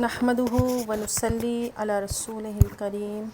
نحمده ونصلي على رسوله الكريم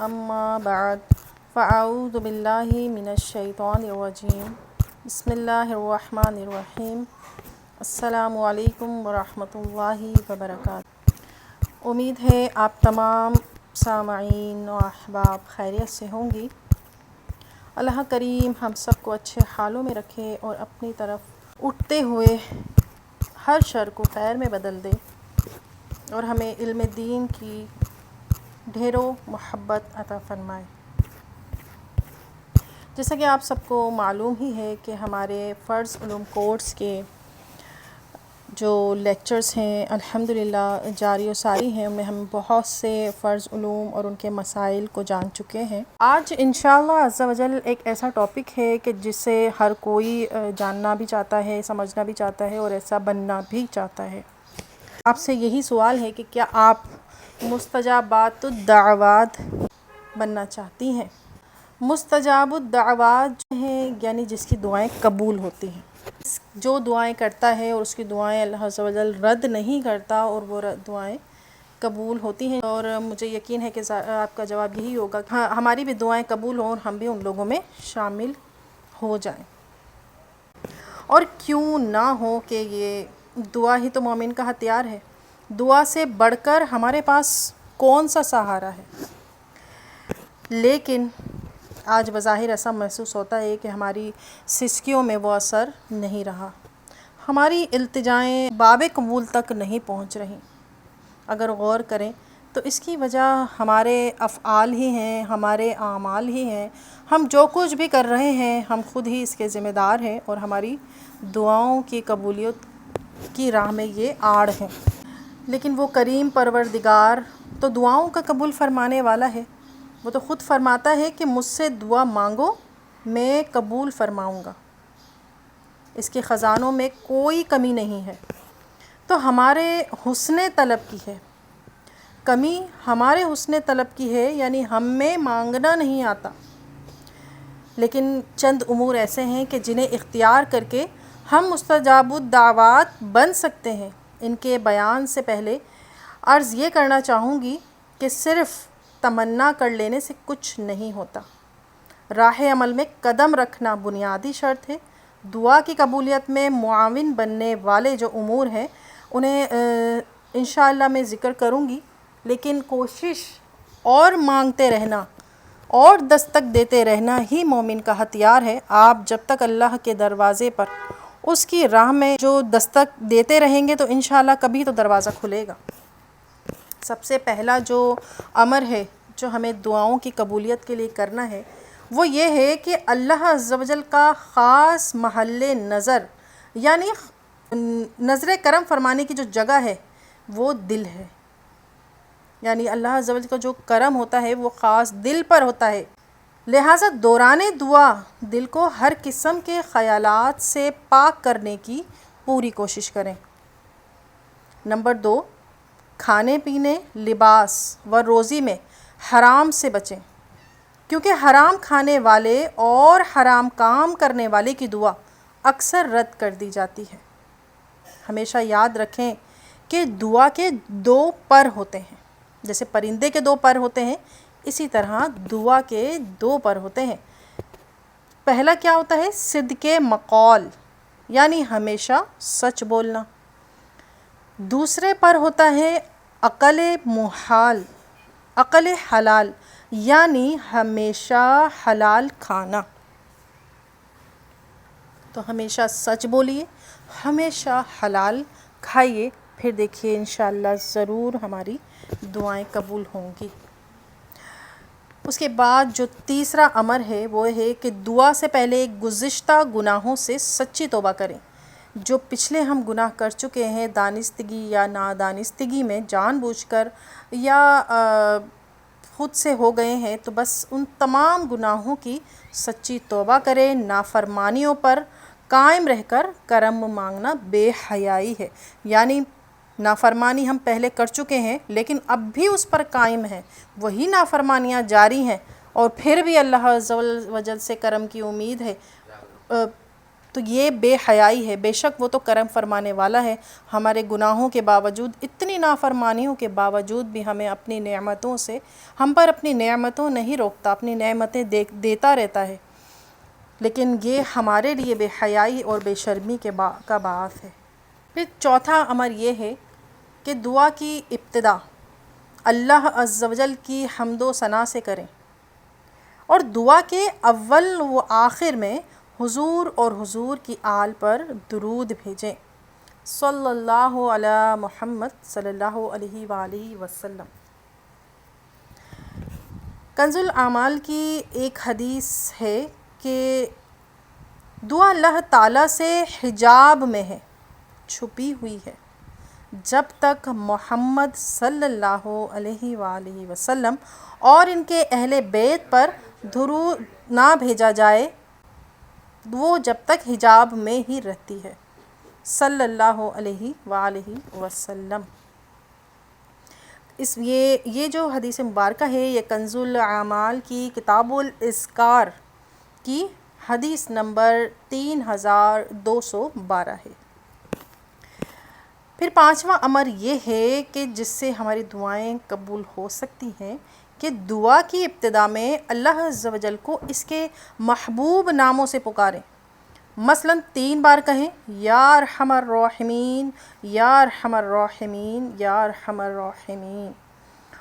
اما بعد فاعوذ باللہ من الشیطان الرجیم بسم اللہ الرحمن الرحیم السلام علیکم ورحمۃ اللہ وبرکاتہ۔ امید ہے آپ تمام سامعین و احباب خیریت سے ہوں گی۔ اللہ کریم ہم سب کو اچھے حالوں میں رکھے اور اپنی طرف اٹھتے ہوئے ہر شر کو خیر میں بدل دے اور ہمیں علم دین کی ڈھیروں محبت عطا فرمائے۔ جیسا کہ آپ سب کو معلوم ہی ہے کہ ہمارے فرض علوم کورس کے جو لیکچرز ہیں الحمدللہ جاری و ساری ہیں، ان میں ہم بہت سے فرض علوم اور ان کے مسائل کو جان چکے ہیں۔ آج انشاءاللہ عز و جل ایک ایسا ٹاپک ہے کہ جسے ہر کوئی جاننا بھی چاہتا ہے، سمجھنا بھی چاہتا ہے اور ایسا بننا بھی چاہتا ہے۔ آپ سے یہی سوال ہے کہ کیا آپ مستجابات الدعوات بننا چاہتی ہیں؟ مستجاب الدعوات جو ہیں یعنی جس کی دعائیں قبول ہوتی ہیں، جو دعائیں کرتا ہے اور اس کی دعائیں اللہ عز و جل رد نہیں کرتا اور وہ دعائیں قبول ہوتی ہیں۔ اور مجھے یقین ہے کہ آپ کا جواب یہی ہوگا کہ ہاں، ہماری بھی دعائیں قبول ہوں اور ہم بھی ان لوگوں میں شامل ہو جائیں۔ اور کیوں نہ ہو کہ یہ دعا ہی تو مومن کا ہتھیار ہے۔ دعا سے بڑھ کر ہمارے پاس کون سا سہارا ہے؟ لیکن آج بظاہر ایسا محسوس ہوتا ہے کہ ہماری سسکیوں میں وہ اثر نہیں رہا، ہماری التجائیں باب قبول تک نہیں پہنچ رہیں۔ اگر غور کریں تو اس کی وجہ ہمارے افعال ہی ہیں، ہمارے اعمال ہی ہیں۔ ہم جو کچھ بھی کر رہے ہیں ہم خود ہی اس کے ذمہ دار ہیں اور ہماری دعاؤں کی قبولیت کی راہ میں یہ آڑ ہے۔ لیکن وہ کریم پروردگار تو دعاؤں کا قبول فرمانے والا ہے۔ وہ تو خود فرماتا ہے کہ مجھ سے دعا مانگو میں قبول فرماؤں گا، اس کے خزانوں میں کوئی کمی نہیں ہے۔ تو ہمارے حسن طلب کی ہے، کمی ہمارے حسن طلب کی ہے، یعنی ہم میں مانگنا نہیں آتا۔ لیکن چند امور ایسے ہیں کہ جنہیں اختیار کر کے ہم مستجاب الدعوات بن سکتے ہیں۔ ان کے بیان سے پہلے عرض یہ کرنا چاہوں گی کہ صرف تمنا کر لینے سے کچھ نہیں ہوتا، راہ عمل میں قدم رکھنا بنیادی شرط ہے۔ دعا کی قبولیت میں معاون بننے والے جو امور ہیں انہیں انشاءاللہ میں ذکر کروں گی، لیکن کوشش اور مانگتے رہنا اور دستک دیتے رہنا ہی مومن کا ہتھیار ہے۔ آپ جب تک اللہ کے دروازے پر اس کی راہ میں جو دستک دیتے رہیں گے تو انشاءاللہ کبھی تو دروازہ کھلے گا۔ سب سے پہلا جو امر ہے جو ہمیں دعاؤں کی قبولیت کے لیے کرنا ہے وہ یہ ہے کہ اللہ عز و جل کا خاص محل نظر یعنی نظر کرم فرمانے کی جو جگہ ہے وہ دل ہے۔ یعنی اللہ عز و جل کا جو کرم ہوتا ہے وہ خاص دل پر ہوتا ہے، لہٰذا دوران دعا دل کو ہر قسم کے خیالات سے پاک کرنے کی پوری کوشش کریں۔ نمبر 2، کھانے پینے، لباس و روزی میں حرام سے بچیں، کیونکہ حرام کھانے والے اور حرام کام کرنے والے کی دعا اکثر رد کر دی جاتی ہے۔ ہمیشہ یاد رکھیں کہ دعا کے 2 پر ہوتے ہیں، جیسے پرندے کے 2 پر ہوتے ہیں اسی طرح دعا کے 2 پر ہوتے ہیں۔ پہلا کیا ہوتا ہے؟ صدق مقال یعنی ہمیشہ سچ بولنا۔ دوسرے پر ہوتا ہے عقل محال، عقل حلال یعنی ہمیشہ حلال کھانا۔ تو ہمیشہ سچ بولیے، ہمیشہ حلال کھائیے، پھر دیکھیے انشاءاللہ ضرور ہماری دعائیں قبول ہوں گی۔ اس کے بعد جو تیسرا امر ہے وہ ہے کہ دعا سے پہلے گزشتہ گناہوں سے سچی توبہ کریں۔ جو پچھلے ہم گناہ کر چکے ہیں دانستگی یا نادانستگی میں، جان بوجھ کر یا خود سے ہو گئے ہیں، تو بس ان تمام گناہوں کی سچی توبہ کریں۔ نافرمانیوں پر قائم رہ کر کرم مانگنا بے حیائی ہے، یعنی نافرمانی ہم پہلے کر چکے ہیں لیکن اب بھی اس پر قائم ہیں، وہی نافرمانیاں جاری ہیں اور پھر بھی اللہ عز و جل سے کرم کی امید ہے، تو یہ بے حیائی ہے۔ بے شک وہ تو کرم فرمانے والا ہے، ہمارے گناہوں کے باوجود، اتنی نافرمانیوں کے باوجود بھی ہمیں اپنی نعمتوں سے، ہم پر اپنی نعمتوں نہیں روکتا، اپنی نعمتیں دیتا رہتا ہے، لیکن یہ ہمارے لیے بے حیائی اور بے شرمی کا باعث ہے۔ پھر چوتھا امر یہ ہے کہ دعا کی ابتدا اللہ عز و جل کی حمد و ثنا سے کریں، اور دعا کے اول و آخر میں حضور اور حضور کی آل پر درود بھیجیں، صلی اللہ علی محمد صلی اللہ علیہ وآلہ وسلم۔ کنز الاعمال کی ایک حدیث ہے کہ دعا اللہ تعالیٰ سے حجاب میں ہے، چھپی ہوئی ہے، جب تک محمد صلی اللہ علیہ وآلہ وسلم اور ان کے اہل بیت پر درود نہ بھیجا جائے، وہ جب تک حجاب میں ہی رہتی ہے، صلی اللہ علیہ وآلہ وسلم۔ یہ جو حدیث مبارکہ ہے یہ کنز الاعمال کی کتاب الاذکار کی حدیث نمبر 3212 ہے۔ پھر پانچواں امر یہ ہے کہ جس سے ہماری دعائیں قبول ہو سکتی ہیں کہ دعا کی ابتدا میں اللہ عز و جل کو اس کے محبوب ناموں سے پکاریں، مثلا 3 بار کہیں یا ارحم الراحمین، یا ارحم الراحمین، یا ارحم الراحمین،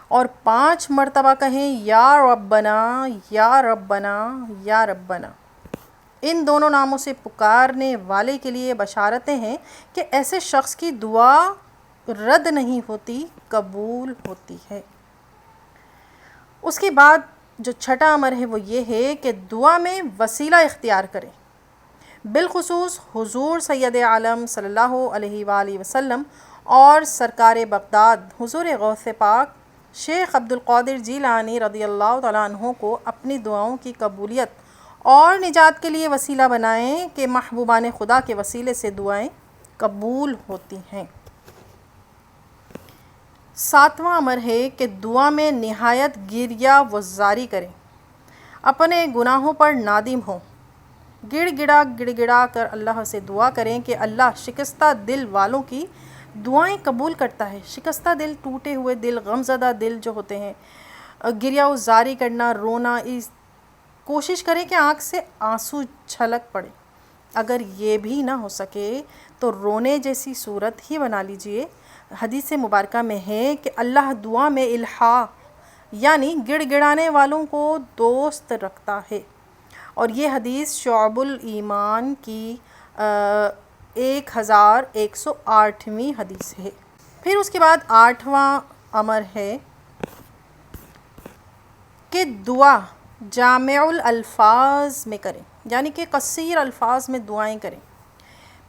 اور 5 مرتبہ کہیں یا ربنا، یا ربنا، یا ربنا۔ ان دونوں ناموں سے پکارنے والے کے لیے بشارتیں ہیں کہ ایسے شخص کی دعا رد نہیں ہوتی، قبول ہوتی ہے۔ اس کے بعد جو چھٹا امر ہے وہ یہ ہے کہ دعا میں وسیلہ اختیار کریں، بالخصوص حضور سید عالم صلی اللہ علیہ وآلہ وسلم اور سرکار بغداد حضور غوث پاک شیخ عبد القادر جیلانی رضی اللہ تعالیٰ عنہ کو اپنی دعاؤں کی قبولیت اور نجات کے لیے وسیلہ بنائیں کہ محبوبان خدا کے وسیلے سے دعائیں قبول ہوتی ہیں۔ 7واں امر ہے کہ دعا میں نہایت گریہ و زاری کریں، اپنے گناہوں پر نادم ہوں، گڑ گڑا کر اللہ سے دعا کریں کہ اللہ شکستہ دل والوں کی دعائیں قبول کرتا ہے۔ شکستہ دل، ٹوٹے ہوئے دل، غمزدہ دل جو ہوتے ہیں، گریہ و زاری کرنا، رونا، کوشش کریں کہ آنکھ سے آنسو چھلک پڑے۔ اگر یہ بھی نہ ہو سکے تو رونے جیسی صورت ہی بنا لیجئے۔ حدیث مبارکہ میں ہے کہ اللہ دعا میں الحاح یعنی گڑ گڑانے والوں کو دوست رکھتا ہے، اور یہ حدیث شعب الایمان کی 1108ویں حدیث ہے۔ پھر اس کے بعد 8واں امر ہے کہ دعا جامع الالفاظ میں کریں، یعنی کہ قصیر الفاظ میں دعائیں کریں۔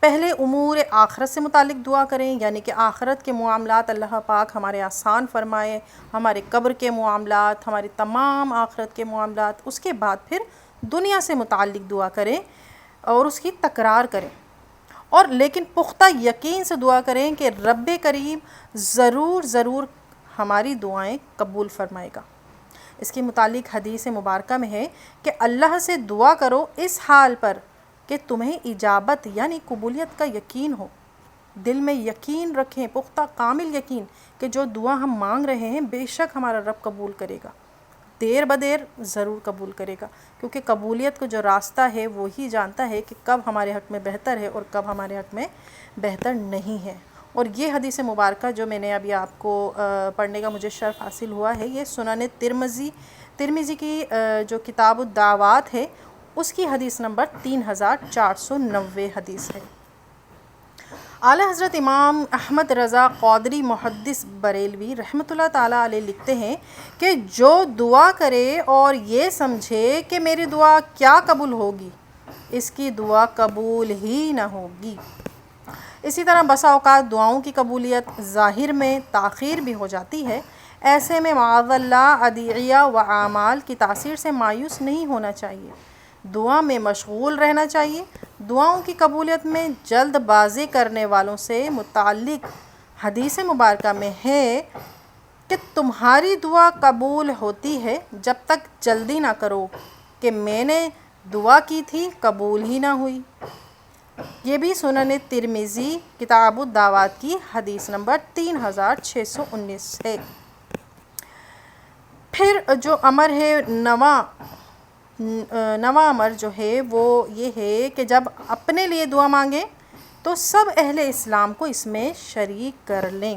پہلے امور آخرت سے متعلق دعا کریں، یعنی کہ آخرت کے معاملات اللہ پاک ہمارے آسان فرمائے، ہمارے قبر کے معاملات، ہمارے تمام آخرت کے معاملات۔ اس کے بعد پھر دنیا سے متعلق دعا کریں اور اس کی تکرار کریں، اور لیکن پختہ یقین سے دعا کریں کہ رب کریم ضرور ہماری دعائیں قبول فرمائے گا۔ اس کے متعلق حدیث مبارکہ میں ہے کہ اللہ سے دعا کرو اس حال پر کہ تمہیں اجابت یعنی قبولیت کا یقین ہو۔ دل میں یقین رکھیں، پختہ کامل یقین کہ جو دعا ہم مانگ رہے ہیں بے شک ہمارا رب قبول کرے گا، دیر بدیر ضرور قبول کرے گا، کیونکہ قبولیت کو جو راستہ ہے وہی جانتا ہے کہ کب ہمارے حق میں بہتر ہے اور کب ہمارے حق میں بہتر نہیں ہے۔ اور یہ حدیث مبارکہ جو میں نے ابھی آپ کو پڑھنے کا مجھے شرف حاصل ہوا ہے، یہ سنن ترمذی کی جو کتاب الدعوات ہے اس کی حدیث نمبر 3490 حدیث ہے۔ اعلیٰ حضرت امام احمد رضا قادری محدث بریلوی رحمۃ اللہ تعالیٰ علیہ لکھتے ہیں کہ جو دعا کرے اور یہ سمجھے کہ میری دعا کیا قبول ہوگی، اس کی دعا قبول ہی نہ ہوگی۔ اسی طرح بسا اوقات دعاؤں کی قبولیت ظاہر میں تاخیر بھی ہو جاتی ہے۔ ایسے میں معاذ اللہ ادعیہ و اعمال کی تاثیر سے مایوس نہیں ہونا چاہیے، دعا میں مشغول رہنا چاہیے۔ دعاؤں کی قبولیت میں جلد بازی کرنے والوں سے متعلق حدیث مبارکہ میں ہے کہ تمہاری دعا قبول ہوتی ہے جب تک جلدی نہ کرو کہ میں نے دعا کی تھی قبول ہی نہ ہوئی۔ یہ بھی سنن ترمذی کتاب الدعوات کی حدیث نمبر 3619 ہے۔ پھر جو امر ہے نواں امر جو ہے وہ یہ ہے کہ جب اپنے لیے دعا مانگیں تو سب اہل اسلام کو اس میں شریک کر لیں۔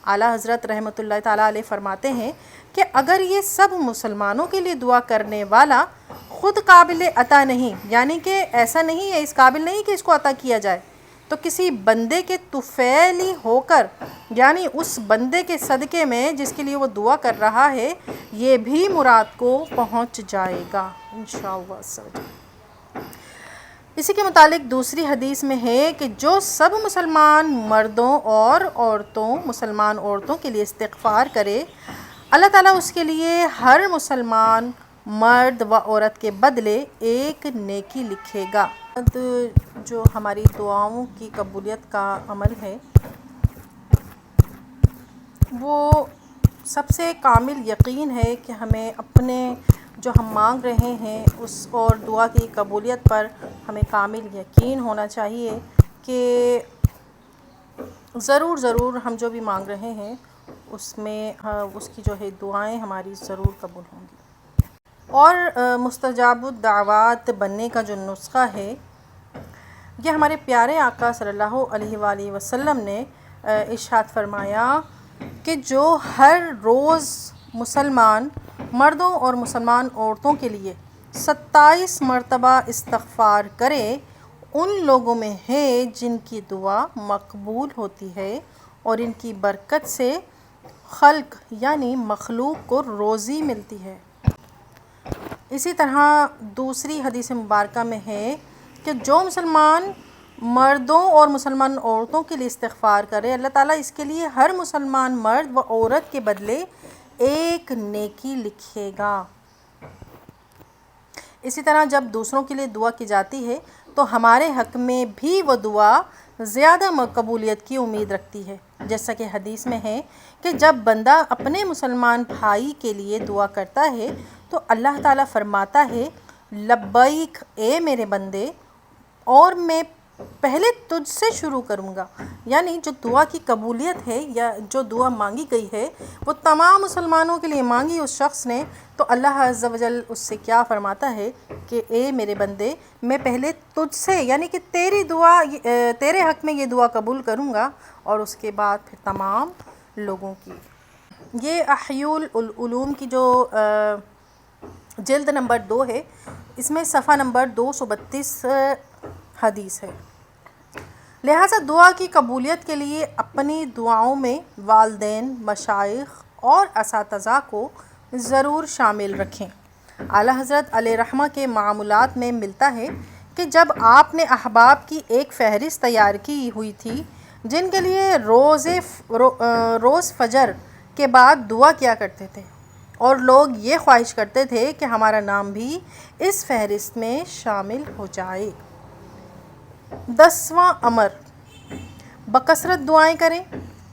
اعلیٰ حضرت رحمۃ اللہ تعالیٰ علیہ فرماتے ہیں کہ اگر یہ سب مسلمانوں کے لیے دعا کرنے والا خود قابل عطا نہیں، یعنی کہ ایسا نہیں ہے، اس قابل نہیں کہ اس کو عطا کیا جائے، تو کسی بندے کے طفیلی ہو کر، یعنی اس بندے کے صدقے میں جس کے لیے وہ دعا کر رہا ہے، یہ بھی مراد کو پہنچ جائے گا انشاءاللہ۔ اسی کے متعلق دوسری حدیث میں ہے کہ جو سب مسلمان مردوں اور مسلمان عورتوں کے لیے استغفار کرے، اللہ تعالیٰ اس کے لیے ہر مسلمان مرد و عورت کے بدلے ایک نیکی لکھے گا۔ جو ہماری دعاؤں کی قبولیت کا عمل ہے وہ سب سے کامل یقین ہے کہ ہمیں اپنے جو ہم مانگ رہے ہیں اس اور دعا کی قبولیت پر ہمیں کامل یقین ہونا چاہیے کہ ضرور ہم جو بھی مانگ رہے ہیں اس میں اس کی جو ہے دعائیں ہماری ضرور قبول ہوں گی۔ اور مستجاب الدعوات بننے کا جو نسخہ ہے یہ ہمارے پیارے آقا صلی اللہ علیہ وآلہ وسلم نے ارشاد فرمایا کہ جو ہر روز مسلمان مردوں اور مسلمان عورتوں کے لیے 27 مرتبہ استغفار کرے، ان لوگوں میں ہے جن کی دعا مقبول ہوتی ہے اور ان کی برکت سے خلق یعنی مخلوق کو روزی ملتی ہے۔ اسی طرح دوسری حدیث مبارکہ میں ہے کہ جو مسلمان مردوں اور مسلمان عورتوں کے لیے استغفار کرے، اللہ تعالیٰ اس کے لیے ہر مسلمان مرد و عورت کے بدلے ایک نیکی لکھے گا۔ اسی طرح جب دوسروں کے لیے دعا کی جاتی ہے تو ہمارے حق میں بھی وہ دعا زیادہ قبولیت کی امید رکھتی ہے، جیسا کہ حدیث میں ہے کہ جب بندہ اپنے مسلمان بھائی کے لیے دعا کرتا ہے تو اللہ تعالیٰ فرماتا ہے لبیک اے میرے بندے، اور میں پہلے تجھ سے شروع کروں گا۔ یعنی جو دعا کی قبولیت ہے یا جو دعا مانگی گئی ہے وہ تمام مسلمانوں کے لیے مانگی اس شخص نے، تو اللہ عز و جل اس سے کیا فرماتا ہے کہ اے میرے بندے، میں پہلے تجھ سے یعنی کہ تیری دعا تیرے حق میں یہ دعا قبول کروں گا اور اس کے بعد پھر تمام لوگوں کی۔ یہ احیاء العلوم کی جو جلد نمبر 2 ہے، اس میں صفحہ نمبر 232 حدیث ہے۔ لہٰذا دعا کی قبولیت کے لیے اپنی دعاؤں میں والدین، مشائخ اور اساتذہ کو ضرور شامل رکھیں۔ اعلیٰ حضرت علیہ رحمہ کے معمولات میں ملتا ہے کہ جب آپ نے احباب کی ایک فہرست تیار کی ہوئی تھی جن کے لیے روز فجر کے بعد دعا کیا کرتے تھے، اور لوگ یہ خواہش کرتے تھے کہ ہمارا نام بھی اس فہرست میں شامل ہو جائے۔ 10واں امر، بکثرت دعائیں کریں۔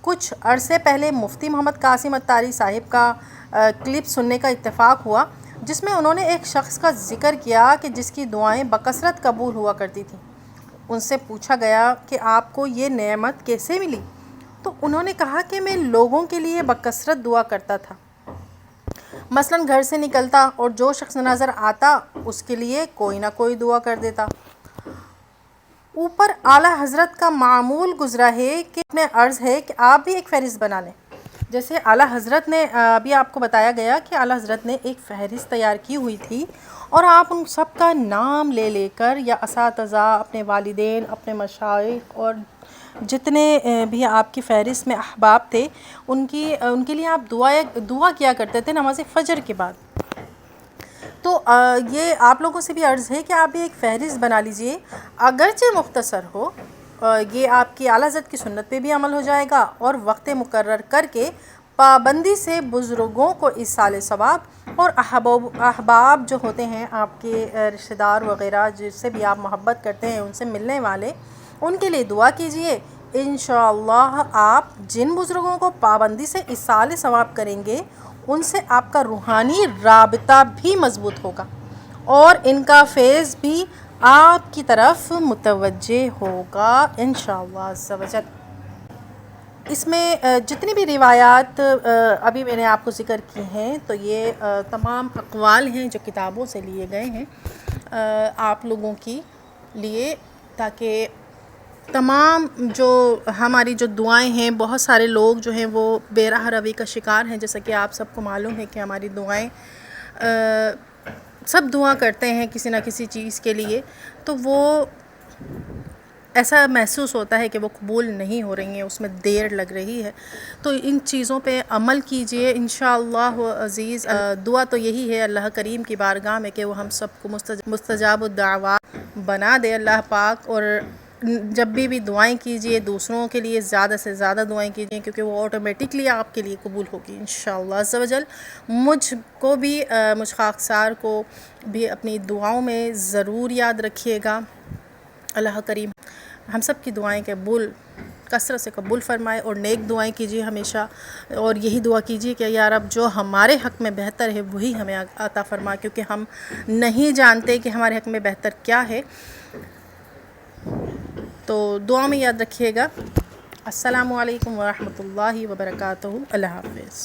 کچھ عرصے پہلے مفتی محمد قاسم اتاری صاحب کا کلپ سننے کا اتفاق ہوا جس میں انہوں نے ایک شخص کا ذکر کیا کہ جس کی دعائیں بکثرت قبول ہوا کرتی تھیں۔ ان سے پوچھا گیا کہ آپ کو یہ نعمت کیسے ملی؟ تو انہوں نے کہا کہ میں لوگوں کے لیے بکثرت دعا کرتا تھا، مثلاً گھر سے نکلتا اور جو شخص نظر آتا اس کے لیے کوئی نہ کوئی دعا کر دیتا۔ اوپر اعلیٰ حضرت کا معمول گزرا ہے کہ اپنے عرض ہے کہ آپ بھی ایک فہرست بنا لیں۔ جیسے اعلیٰ حضرت نے ابھی آپ کو بتایا گیا کہ اعلیٰ حضرت نے ایک فہرست تیار کی ہوئی تھی اور آپ ان سب کا نام لے کر یا اساتذہ، اپنے والدین، اپنے مشائخ اور جتنے بھی آپ کی فہرست میں احباب تھے ان کے لیے آپ دعا کیا کرتے تھے نماز فجر کے بعد۔ تو یہ آپ لوگوں سے بھی عرض ہے کہ آپ بھی ایک فہرست بنا لیجئے، اگرچہ مختصر ہو، یہ آپ کی اعلیٰ حضرت کی سنت پہ بھی عمل ہو جائے گا اور وقت مقرر کر کے پابندی سے بزرگوں کو ایصال ثواب اور احباب جو ہوتے ہیں آپ کے رشتہ دار وغیرہ جس سے بھی آپ محبت کرتے ہیں ان سے ملنے والے، ان کے لیے دعا کیجئے۔ انشاءاللہ آپ جن بزرگوں کو پابندی سے ایصال ثواب کریں گے ان سے آپ کا روحانی رابطہ بھی مضبوط ہوگا اور ان کا فیض بھی آپ کی طرف متوجہ ہوگا انشاءاللہ عز و جل۔ اس میں جتنی بھی روایات ابھی میں نے آپ کو ذکر کی ہیں تو یہ تمام اقوال ہیں جو کتابوں سے لیے گئے ہیں آپ لوگوں کی لیے، تاکہ تمام جو ہماری جو دعائیں ہیں، بہت سارے لوگ جو ہیں وہ بے راہ روی کا شکار ہیں، جیسا کہ آپ سب کو معلوم ہے کہ ہماری دعائیں سب دعا کرتے ہیں کسی نہ کسی چیز کے لیے، تو وہ ایسا محسوس ہوتا ہے کہ وہ قبول نہیں ہو رہی ہیں، اس میں دیر لگ رہی ہے۔ تو ان چیزوں پہ عمل کیجئے انشاءاللہ عزیز۔ دعا تو یہی ہے اللہ کریم کی بارگاہ میں کہ وہ ہم سب کو مستجاب الدعوات بنا دے اللہ پاک، اور جب بھی دعائیں کیجئے دوسروں کے لیے زیادہ سے زیادہ دعائیں کیجئے، کیونکہ وہ آٹومیٹکلی آپ کے لیے قبول ہوگی انشاءاللہ عز و جل۔ مجھ کو بھی مجھ خاکسار کو بھی اپنی دعاؤں میں ضرور یاد رکھیے گا۔ اللہ کریم ہم سب کی دعائیں قبول کثرت سے قبول فرمائے، اور نیک دعائیں کیجیے ہمیشہ، اور یہی دعا کیجیے کہ یا رب جو ہمارے حق میں بہتر ہے وہی ہمیں عطا فرما، کیونکہ ہم نہیں جانتے کہ ہمارے حق میں بہتر کیا ہے۔ تو دعا میں یاد رکھیے گا۔ السلام علیکم ورحمۃ اللہ وبرکاتہ۔ اللہ حافظ۔